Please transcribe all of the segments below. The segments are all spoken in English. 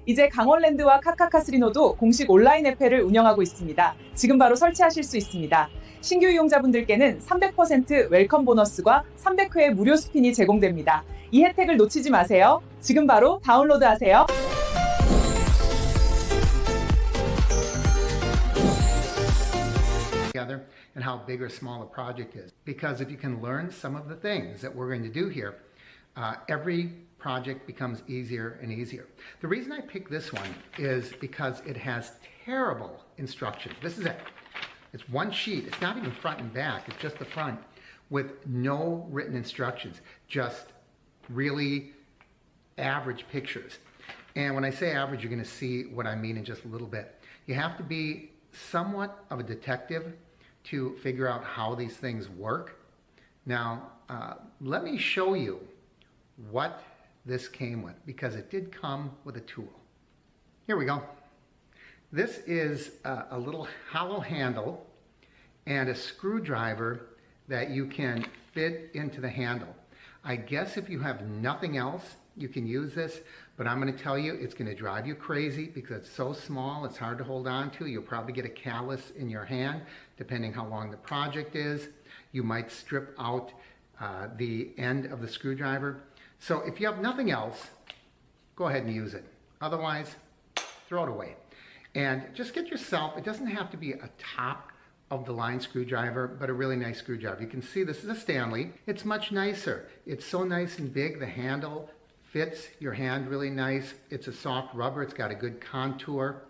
이제 강원랜드와 카카카스리노도 공식 온라인 앱회를 운영하고 있습니다. 지금 바로 설치하실 수 있습니다. 신규 이용자분들께는 300% 웰컴 보너스과 300회 무료 스핀이 제공됩니다. 이 혜택을 놓치지 마세요. 지금 바로 다운로드하세요. Together and how big or small a project is. Because if you can learn some of the things that we're going to do here, every project becomes easier and easier. The reason I picked this one is because it has terrible instructions. This is it. It's one sheet. It's not even front and back. It's just the front with no written instructions, just really average pictures. And when I say average, you're going to see what I mean in just a little bit. You have to be somewhat of a detective to figure out how these things work. Now, let me show you what this came with, because it did come with a tool. Here we go. This is a little hollow handle and a screwdriver that you can fit into the handle. I guess if you have nothing else, you can use this, but I'm going to tell you it's going to drive you crazy because it's so small, it's hard to hold on to. You'll probably get a callus in your hand, depending how long the project is. You might strip out the end of the screwdriver. So if you have nothing else, go ahead and use it. Otherwise, throw it away. And just get yourself, it doesn't have to be a top of the line screwdriver, but a really nice screwdriver. You can see this is a Stanley. It's much nicer. It's so nice and big. The handle fits your hand really nice. It's a soft rubber. It's got a good contour.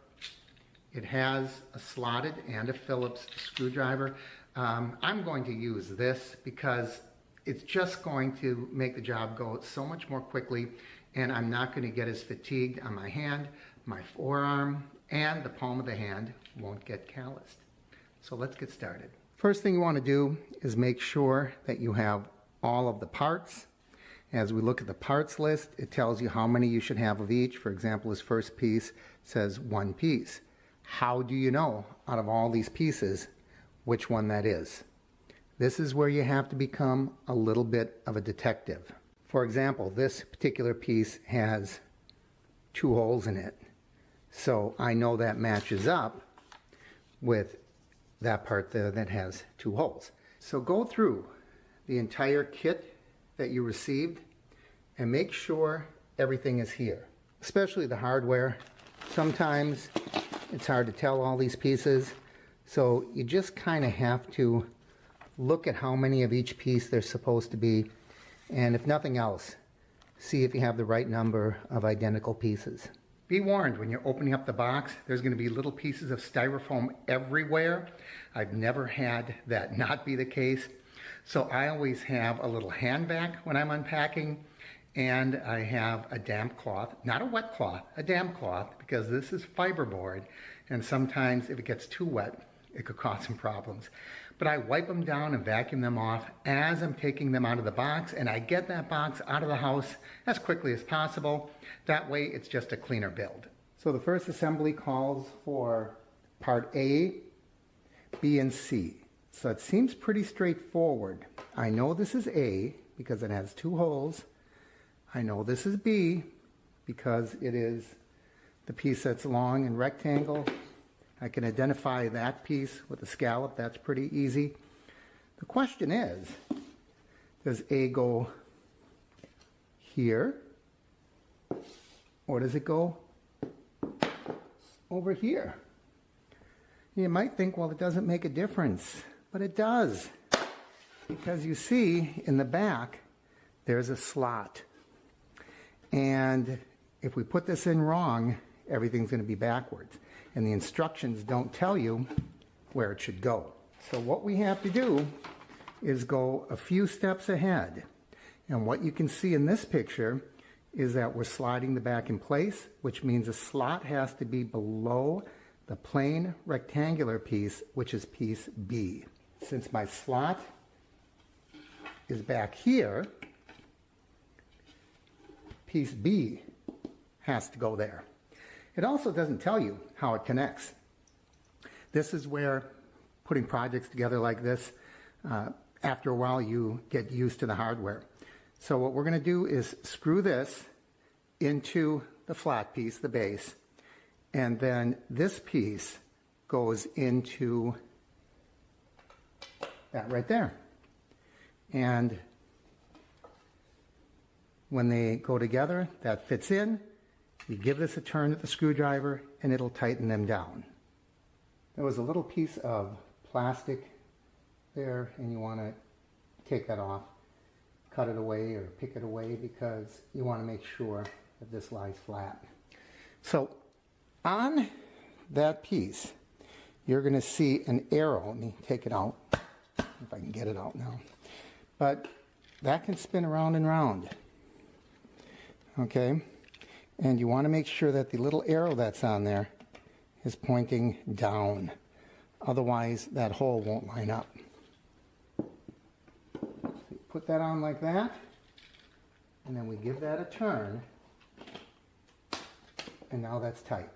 It has a slotted and a Phillips screwdriver. I'm going to use this because it's just going to make the job go so much more quickly, and I'm not going to get as fatigued on my hand, my forearm, and the palm of the hand won't get calloused. So let's get started. First thing you want to do is make sure that you have all of the parts. As we look at the parts list, it tells you how many you should have of each. For example, this first piece says one piece. How do you know out of all these pieces which one that is? This is where you have to become a little bit of a detective. For example, this particular piece has 2 holes in it. So I know that matches up with that part there that has 2 holes. So go through the entire kit that you received and make sure everything is here, especially the hardware. Sometimes it's hard to tell all these pieces, so you just kind of have to look at how many of each piece there's supposed to be, and if nothing else, see if you have the right number of identical pieces. Be warned, when you're opening up the box, there's going to be little pieces of styrofoam everywhere. I've never had that not be the case. So I always have a little hand vac when I'm unpacking, and I have a damp cloth, not a wet cloth, a damp cloth, because this is fiberboard, and sometimes if it gets too wet, it could cause some problems. But I wipe them down and vacuum them off as I'm taking them out of the box, and I get that box out of the house as quickly as possible. That way it's just a cleaner build. So the first assembly calls for part A, B, and C. So it seems pretty straightforward. I know this is A because it has 2 holes. I know this is B because it is the piece that's long and rectangle. I can identify that piece with the scallop. That's pretty easy. The question is, does A go here, or does it go over here? You might think, well, it doesn't make a difference, but it does, because you see in the back there's a slot, and if we put this in wrong, everything's going to be backwards, and the instructions don't tell you where it should go. So what we have to do is go a few steps ahead, and what you can see in this picture is that we're sliding the back in place, which means the slot has to be below the plain rectangular piece, which is piece B. Since my slot is back here, piece B has to go there. It also doesn't tell you how it connects. This is where putting projects together like this, after a while you get used to the hardware. So what we're going to do is screw this into the flat piece, the base, and then this piece goes into that right there. And when they go together, that fits in. You give this a turn with the screwdriver and it'll tighten them down. There was a little piece of plastic there and you want to take that off, cut it away or pick it away because you want to make sure that this lies flat. So on that piece, you're going to see an arrow. Let me take it out, if I can get it out now. But that can spin around and round. Okay? And you want to make sure that the little arrow that's on there is pointing down. Otherwise, that hole won't line up. So you put that on like that, and then we give that a turn, and now that's tight.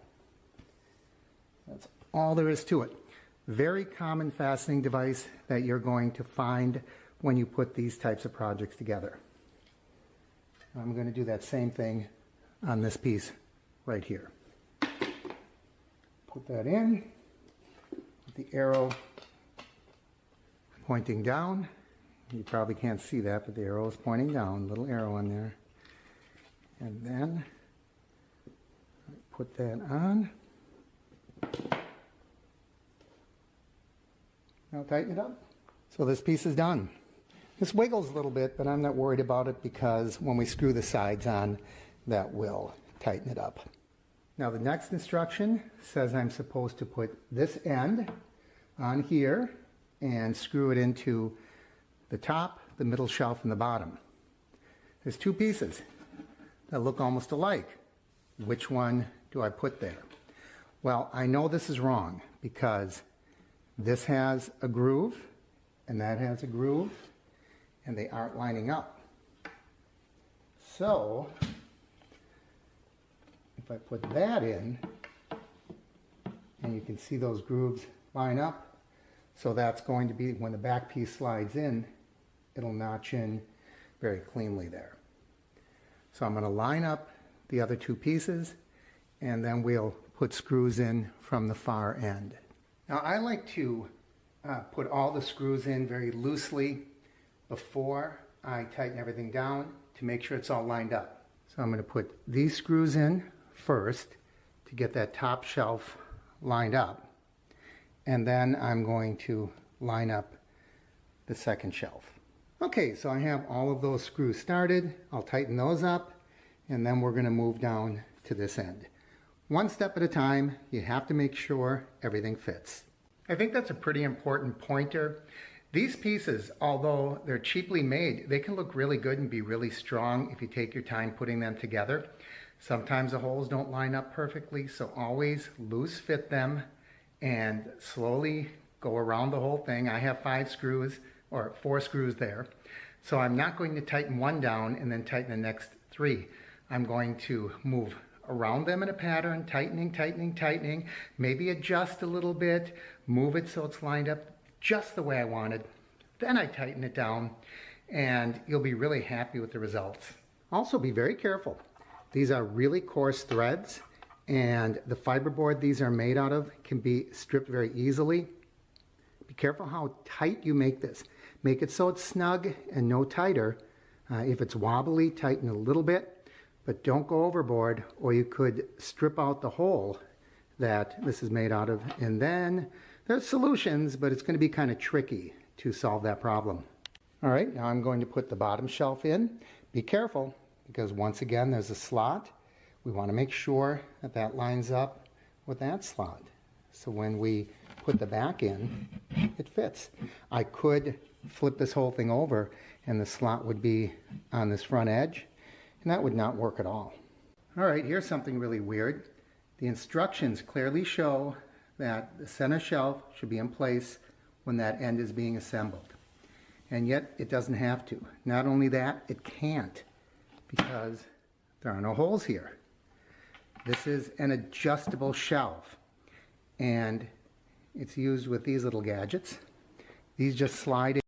That's all there is to it. Very common fastening device that you're going to find when you put these types of projects together. I'm going to do that same thing on this piece right here. Put that in with the arrow pointing down. You probably can't see that, but the arrow is pointing down, little arrow on there. And then put that on. Now tighten it up. So this piece is done. This wiggles a little bit, but I'm not worried about it because when we screw the sides on, that will tighten it up. Now the next instruction says I'm supposed to put this end on here and screw it into the top, the middle shelf, and the bottom. There's two pieces that look almost alike. Which one do I put there? Well, I know this is wrong because this has a groove and that has a groove and they aren't lining up. So if I put that in, and you can see those grooves line up, so that's going to be, when the back piece slides in, it'll notch in very cleanly there. So I'm going to line up the other two pieces, and then we'll put screws in from the far end. Now I like to put all the screws in very loosely before I tighten everything down to make sure it's all lined up. So I'm going to put these screws in first to get that top shelf lined up, and then I'm going to line up the second shelf. Okay, so I have all of those screws started. I'll tighten those up, and then we're going to move down to this end. One step at a time. You have to make sure everything fits. I think that's a pretty important pointer. These pieces, although they're cheaply made, they can look really good and be really strong if you take your time putting them together. Sometimes the holes don't line up perfectly, so always loose fit them and slowly go around the whole thing. I have 5 screws or 4 screws there, so I'm not going to tighten one down and then tighten the next 3. I'm going to move around them in a pattern, tightening, tightening, tightening, maybe adjust a little bit, move it so it's lined up just the way I wanted. Then I tighten it down and you'll be really happy with the results. Also be very careful. These are really coarse threads and the fiberboard these are made out of can be stripped very easily. Be careful how tight you make this. Make it so it's snug and no tighter. If it's wobbly, tighten a little bit, but don't go overboard or you could strip out the hole that this is made out of. And then there's solutions, but it's going to be kind of tricky to solve that problem. All right, now I'm going to put the bottom shelf in. Be careful, because once again, there's a slot. We want to make sure that that lines up with that slot. So when we put the back in, it fits. I could flip this whole thing over and the slot would be on this front edge, and that would not work at all. All right, here's something really weird. The instructions clearly show that the center shelf should be in place when that end is being assembled. And yet it doesn't have to. Not only that, it can't, because there are no holes here. This is an adjustable shelf, and it's used with these little gadgets. These just slide in.